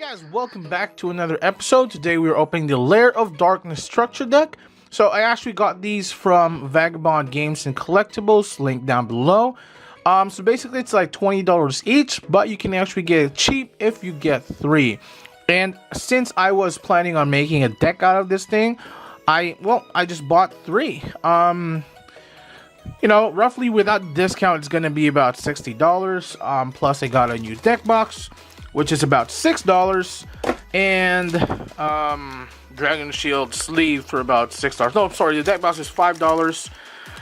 guys, welcome back to another episode. Today we are opening the Lair of Darkness structure deck. So I actually got these from Vagabond Games and Collectibles, link down below. So basically it's like $20 each, but you can actually get it cheap if you get 3. And since I was planning on making a deck out of this thing, I just bought 3. You know, roughly without discount, it's gonna be about $60. Plus I got a new deck box, which is about $6, and Dragon Shield sleeve for about $6. No, sorry, the deck box is $5.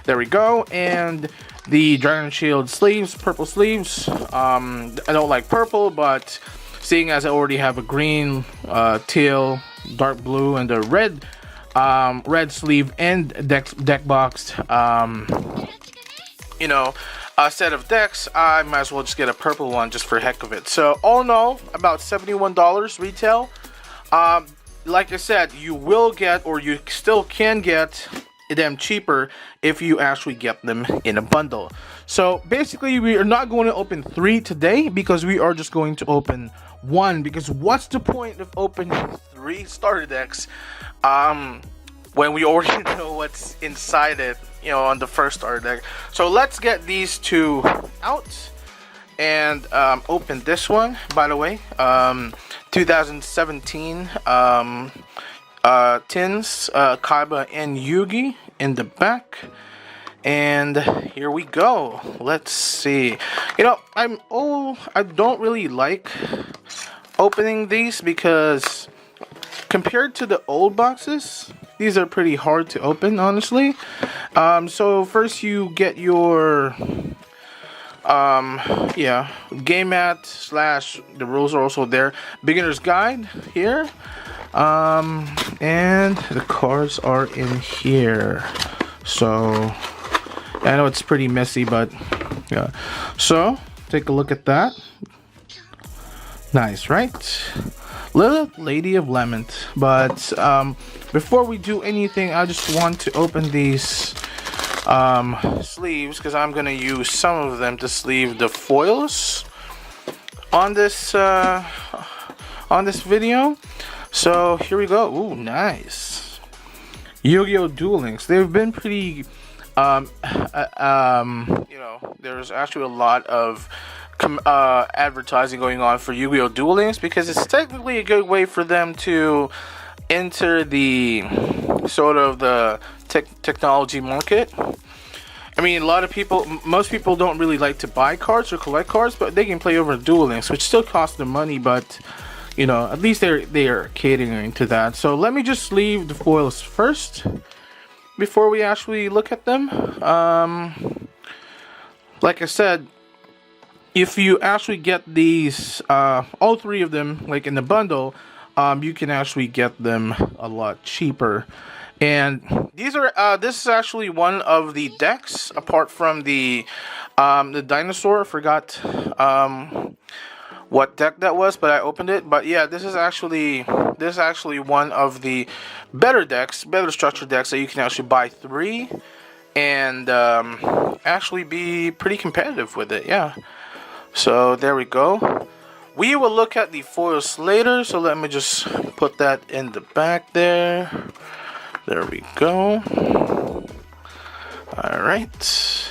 There we go. And the Dragon Shield sleeves, purple sleeves. I don't like purple, but seeing as I already have a green, teal, dark blue, and a red sleeve and deck boxed, you know, a set of decks, I might as well just get a purple one just for heck of it. So all in all, about $71 retail. Like I said, you will get, or you still can get them cheaper if you actually get them in a bundle. So basically we are not going to open 3 today, because we are just going to open 1, because what's the point of opening 3 starter decks when we already know what's inside it, you know, on the first starter deck. So let's get these 2 out and open this one. By the way, 2017 tins, Kaiba and Yugi in the back. And here we go. Let's see. You know, I don't really like opening these, because compared to the old boxes, these are pretty hard to open, honestly. So first you get your game mat / the rules are also there, beginner's guide here, and the cards are in here. So I know it's pretty messy, but yeah. So take a look at that. Nice, right? Lilith, Lady of Lament. But before we do anything, I just want to open these sleeves, because I'm gonna use some of them to sleeve the foils on this video. So here we go. Ooh, nice. Yu-Gi-Oh! Duel Links. They've been pretty you know, there's actually a lot of advertising going on for Yu-Gi-Oh! Duel Links, because it's technically a good way for them to enter the sort of the technology market. I mean, most people don't really like to buy cards or collect cards, but they can play over Duel Links, which still costs them money, but you know, at least they are catering to that. So let me just sleeve the foils first before we actually look at them. Like I said, if you actually get these, all 3 of them, like in the bundle, you can actually get them a lot cheaper. And these are, this is actually one of the decks, apart from the dinosaur. I forgot what deck that was, but I opened it. But yeah, this is actually one of the better decks, better structured decks, that you can actually buy 3 and actually be pretty competitive with it. Yeah. So there we go. We will look at the foils later, so let me just put that in the back there. There we go. Alright.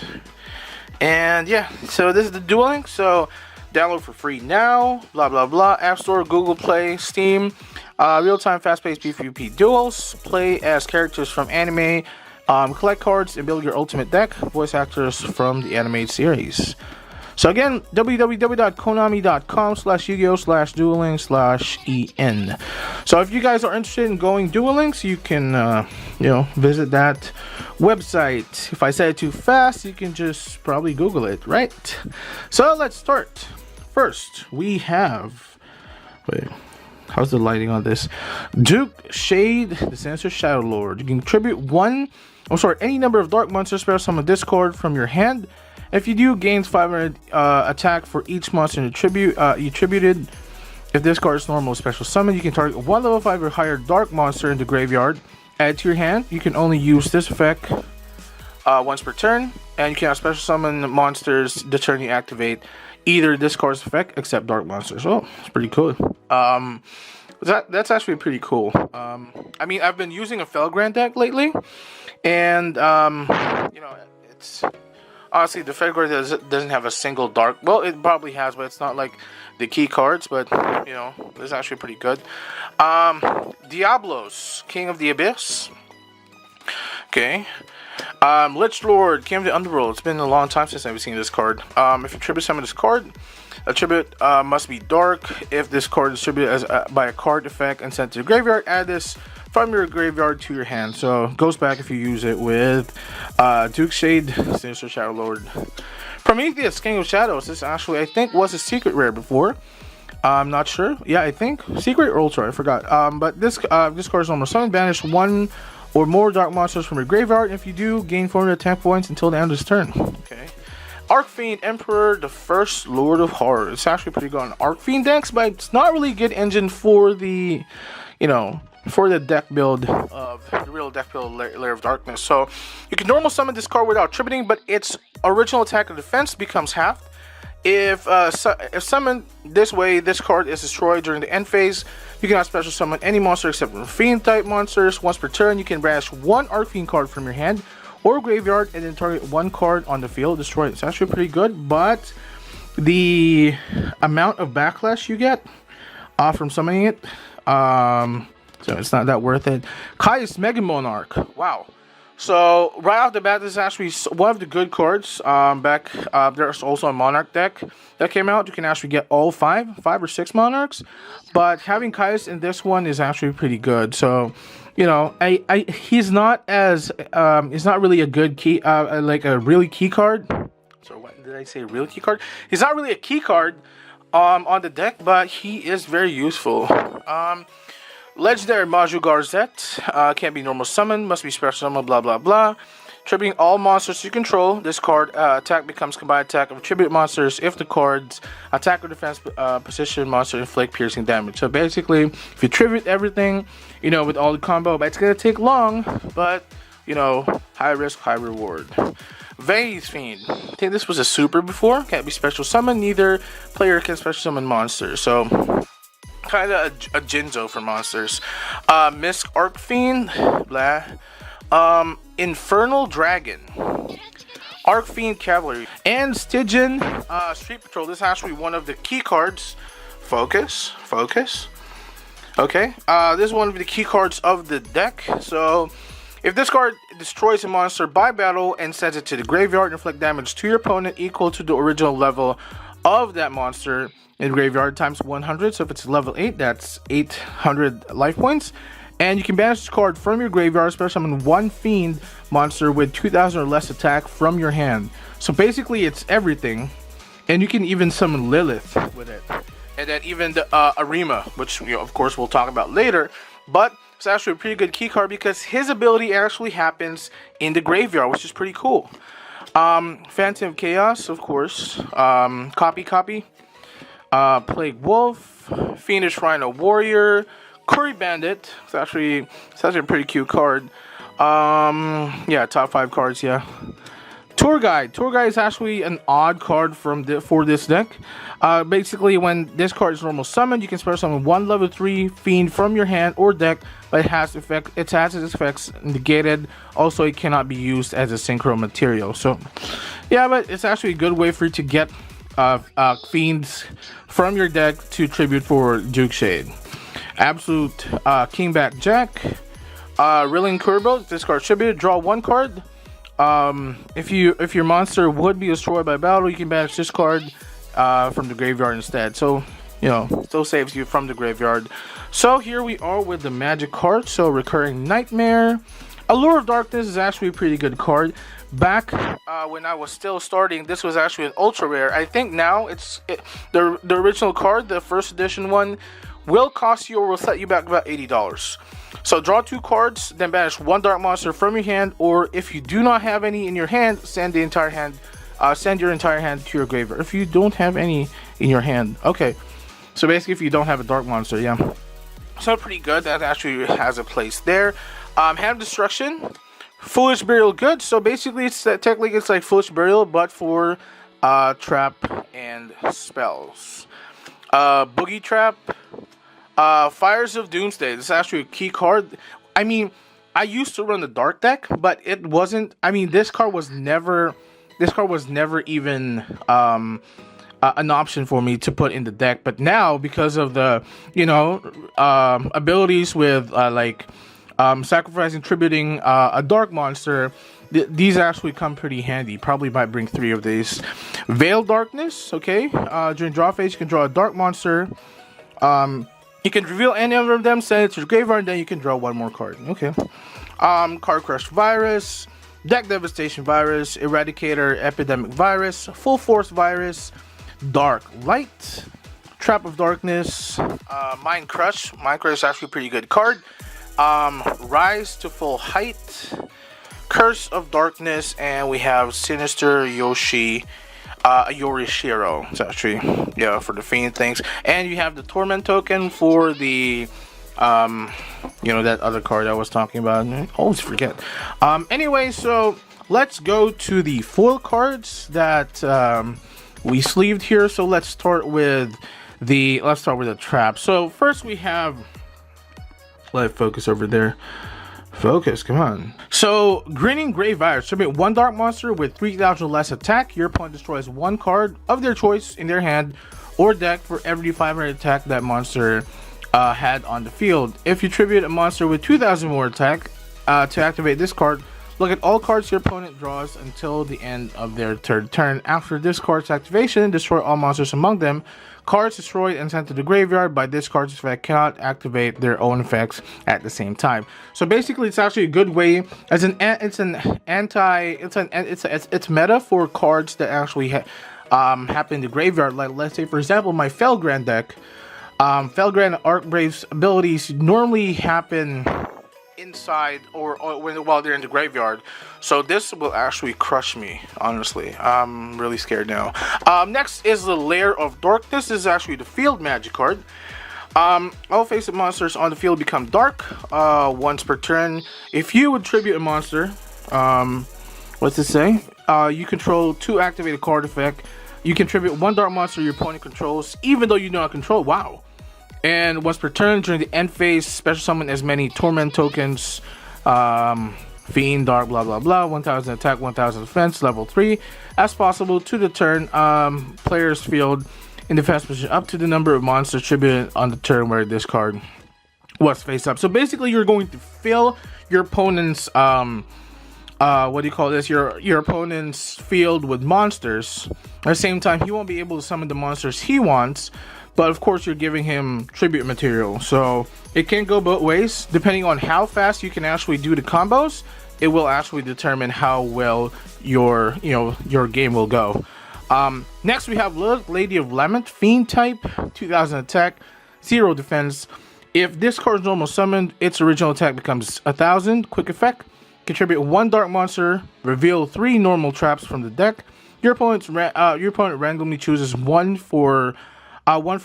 And yeah, so this is the Duel Links. So download for free now, blah blah blah. App Store, Google Play, Steam. Real-time fast-paced PvP duels. Play as characters from anime. Collect cards and build your ultimate deck. Voice actors from the animated series. So again, www.konami.com/yu-gi-oh/dueling/en. So if you guys are interested in going Duel Links, you can you know, visit that website. If I said it too fast, you can just probably Google it, right? So let's start. First, we have, wait, how's the lighting on this? Duke Shade, the Sinister Shadow Lord. You can contribute any number of dark monsters spell summon discard from your hand. If you do, gains 500 attack for each monster you tributed. If this card is normal special summon, you can target 1 level 5 or higher dark monster in the graveyard. Add to your hand. You can only use this effect once per turn, and you cannot special summon monsters the turn you activate either this card's effect except dark monsters. Oh, it's pretty cool. That's actually pretty cool. I mean, I've been using a Felgrand deck lately, and you know, it's honestly the Felgrand doesn't have a single dark. Well, it probably has, but it's not like the key cards. But you know, it's actually pretty good. Diablos, King of the Abyss. Okay. Lich Lord, King of the Underworld. It's been a long time since I've seen this card. If you tribute summon this card, a tribute must be dark. If this card is tributed by a card effect and sent to the graveyard, add this from your graveyard to your hand. So it goes back if you use it with Duke Shade, Sinister Shadow Lord. Prometheus, King of Shadows. This actually, I think, was a secret rare before. I'm not sure. Yeah, I think secret or ultra. I forgot. But this card is normal summon. Banish one or more dark monsters from your graveyard. If you do, gain 400 attack points until the end of this turn. Okay. Arcfiend Emperor, the first Lord of Horror. It's actually pretty good on Arcfiend decks, but it's not really a good engine for the, you know, for the deck build of the real deck build Lair of Darkness. So you can normal summon this card without tributing, but its original attack or defense becomes halved. If summoned this way, this card is destroyed during the end phase. You cannot special summon any monster except for Fiend type monsters. Once per turn, you can banish one Arcfiend card from your hand or graveyard and then target one card on the field, destroy it. It's actually pretty good, but the amount of backlash you get from summoning it, so it's not that worth it. Caius Mega Monarch. Wow. So right off the bat, this is actually one of the good cards. There's also a Monarch deck that came out. You can actually get all five or six Monarchs, but having Caius in this one is actually pretty good. So, you know, he's not really a good key, like a really key card. So what did I say? Real key card? He's not really a key card on the deck, but he is very useful. Legendary Maju Garzette, can't be normal summon, must be special summon, blah blah blah. Tributing all monsters you control. This card attack becomes combined attack of tribute monsters if the card's attack or defense position monster inflict piercing damage. So basically, if you tribute everything, you know, with all the combo, but it's gonna take long, but you know, high risk, high reward. Vase Fiend. I think this was a super before. Can't be special summon. Neither player can special summon monsters. So kind of a Jinzo for monsters. Misk Arcfiend, blah. Infernal Dragon, Arcfiend Cavalry, and Stygian Street Patrol. This is actually one of the key cards. Focus. Okay, this is one of the key cards of the deck. So if this card destroys a monster by battle and sends it to the graveyard, inflict damage to your opponent equal to the original level of that monster in graveyard times 100. So if it's level 8, that's 800 life points. And you can banish this card from your graveyard, special summon one Fiend monster with 2000 or less attack from your hand. So basically it's everything. And you can even summon Lilith with it. And then even the Arima, which, you know, of course we'll talk about later. But it's actually a pretty good key card because his ability actually happens in the graveyard, which is pretty cool. Phantom of Chaos, of course. Copy. Plague Wolf, Fiendish Rhino Warrior, Curry Bandit. It's actually a pretty cute card. Yeah, top 5 cards. Yeah. Tour Guide. Tour Guide is actually an odd card for this deck. Basically, when this card is normal summoned, you can special summon one level 3 Fiend from your hand or deck, but it has its effects negated. Also, it cannot be used as a synchro material. So, yeah, but it's actually a good way for you to get Fiends from your deck to tribute for Duke Shade. Absolute Kingback Jack, Rilling Kurbo. This card tribute. Draw one card. If your monster would be destroyed by battle, you can banish this card from the graveyard instead. So, you know, still saves you from the graveyard. So here we are with the magic card. So Recurring Nightmare. Allure of Darkness is actually a pretty good card. Back when I was still starting, this was actually an ultra rare. I think now the original card, the first edition one, will cost you or will set you back about $80. So draw 2 cards, then banish one dark monster from your hand, or if you do not have any in your hand, send your entire hand to your graveyard. If you don't have any in your hand, okay. So basically, if you don't have a dark monster, yeah. So pretty good. That actually has a place there. Hand of Destruction, Foolish Burial, good. So basically, it's technically it's like Foolish Burial, but for trap and spells. Boogie Trap, Fires of Doomsday. This is actually a key card. I mean, I used to run the dark deck, but it wasn't. I mean, this card was never. This card was never even an option for me to put in the deck. But now, because of the abilities with sacrificing, tributing a dark monster, these actually come pretty handy. Probably might bring 3 of these. Veiled Darkness. Okay. During draw phase, you can draw a dark monster. You can reveal any of them, send it to the graveyard, and then you can draw 1 more card. Okay. Card Crush Virus, Deck Devastation Virus, Eradicator Epidemic Virus, Full Force Virus, Dark Light, Trap of Darkness, Mind Crush. Mind Crush is actually a pretty good card. Rise to Full Height, Curse of Darkness, and we have Sinister Yorishiro. It's actually, for the Fiend things. And you have the Torment token for the, that other card I was talking about. I always forget. Anyway, so let's go to the foil cards that we sleeved here. So let's start with the trap. So first we have, let it focus over there. Focus, come on. So, Grinning Grave Virus. Submit 1 dark monster with 3,000 less attack. Your opponent destroys 1 card of their choice in their hand or deck for every 500 attack that monster had on the field. If you tribute a monster with 2,000 more attack to activate this card, look at all cards your opponent draws until the end of their third turn. After this card's activation, destroy all monsters among them. Cards destroyed and sent to the graveyard by this card's effect cannot activate their own effects at the same time. So basically, it's actually a good way as it's meta for cards that actually happen in the graveyard. Like, let's say for example, my Felgrand deck. Felgrand Archbrave's abilities normally happen inside or while they're in the graveyard, so this will actually crush me. Honestly, I'm really scared now. Next is the Lair of Darkness. This is actually the field magic card. All face-up monsters on the field become dark once per turn. If you would tribute a monster, what's it say? You control 2 activated card effect. You can tribute 1 dark monster your opponent controls, even though you do not control. Wow. And once per turn, during the end phase, special summon as many Torment tokens, Fiend, Dark, blah blah blah, 1000 attack, 1000 defense, level 3, as possible to the turn player's field in defense position up to the number of monsters tributed on the turn where this card was face up. So basically, you're going to fill your opponent's your opponent's field with monsters. At the same time, he won't be able to summon the monsters he wants. But of course, you're giving him tribute material, so it can go both ways. Depending on how fast you can actually do the combos, it will actually determine how well your game will go. Next, we have Lady of Lament, Fiend type, 2000 attack, 0 defense. If this card is normal summoned, its original attack becomes 1000. Quick effect: contribute 1 dark monster, reveal 3 normal traps from the deck. Your opponent randomly chooses one for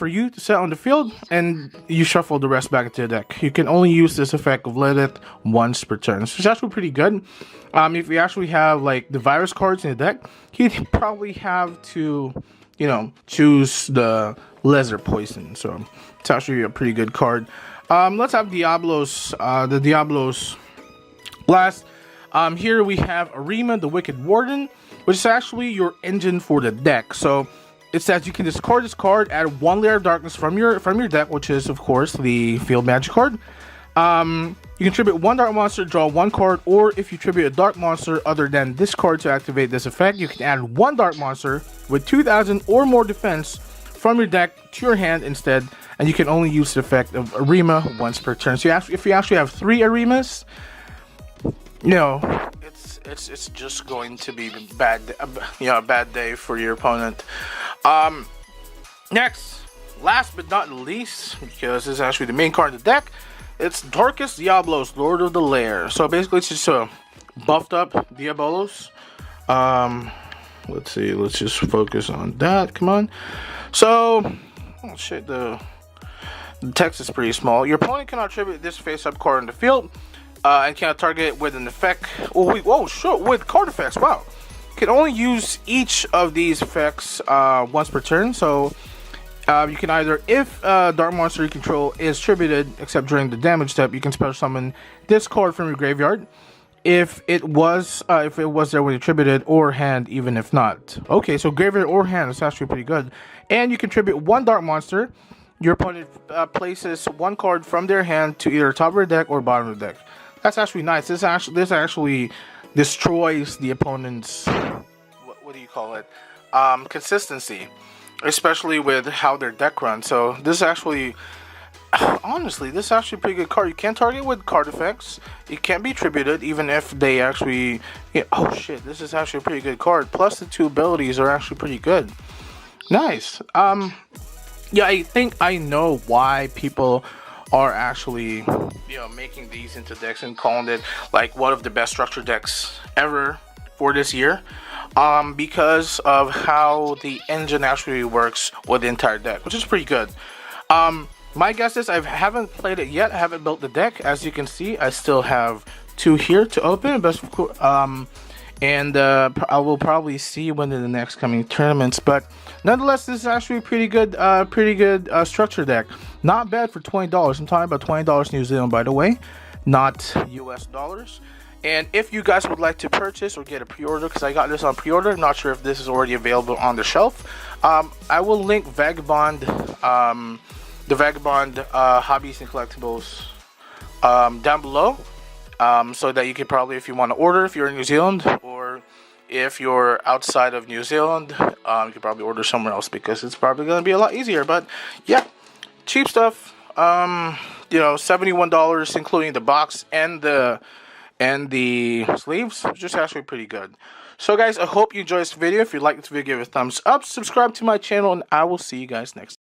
you to set on the field, and you shuffle the rest back into the deck. You can only use this effect of Lilith once per turn, so it's actually pretty good. If you actually have like the virus cards in the deck, you'd probably have to, choose the Lesser Poison. So it's actually a pretty good card. Let's have Diablos. The Diablos last. Here we have Arima, the Wicked Warden, which is actually your engine for the deck. So it says you can discard this card, add 1 layer of darkness from your deck, which is of course the field magic card. You can tribute 1 dark monster, draw 1 card, or if you tribute a dark monster other than this card to activate this effect, you can add 1 dark monster with 2000 or more defense from your deck to your hand instead, and you can only use the effect of Arima once per turn. So if you actually have 3 Arimas, it's just going to be a bad day for your opponent. Next, last but not least, because this is actually the main card of the deck, it's Darkest Diablos, Lord of the Lair. So basically, it's just a buffed up Diabolos. Let's see, let's just focus on that. Come on. So, oh shit, the text is pretty small. Your opponent cannot tribute this face-up card in the field, and cannot target it with an effect. With card effects. Wow. Can only use each of these effects once per turn. So You can either, if Dark Monster you control is tributed, except during the damage step, you can special summon this card from your graveyard. If it was there when you tributed, or hand, even if not. Okay, so graveyard or hand is actually pretty good. And you contribute one Dark Monster. Your opponent places one card from their hand to either top of their deck or bottom of the deck. That's actually nice. This actually destroys the opponent's what do you call it? Consistency, especially with how their deck runs. So this is actually, honestly, this is actually a pretty good card. You can target with card effects. It can be tributed even if they actually, oh shit, this is actually a pretty good card. Plus the two abilities are actually pretty good. Nice. Yeah, I think I know why people are actually, making these into decks and calling it like one of the best structure decks ever for this year. Because of how the engine actually works with the entire deck, which is pretty good. My guess is I haven't played it yet. I haven't built the deck. As you can see, I still have 2 here to open. And I will probably see one in the next coming tournaments. But nonetheless, this is actually a pretty good structure deck. Not bad for $20. I'm talking about $20 New Zealand, by the way, not US dollars. And if you guys would like to purchase or get a pre-order, because I got this on pre-order, I'm not sure if this is already available on the shelf. I will link Vagabond, the Vagabond hobbies and collectibles down below, so that you can probably, if you want to order, if you're in New Zealand, or if you're outside of New Zealand, you can probably order somewhere else because it's probably going to be a lot easier. But yeah, cheap stuff. $71, including the box and the sleeves, which is actually pretty good. So guys, I hope you enjoyed this video. If you like this video, give it a thumbs up, subscribe to my channel, and I will see you guys next time.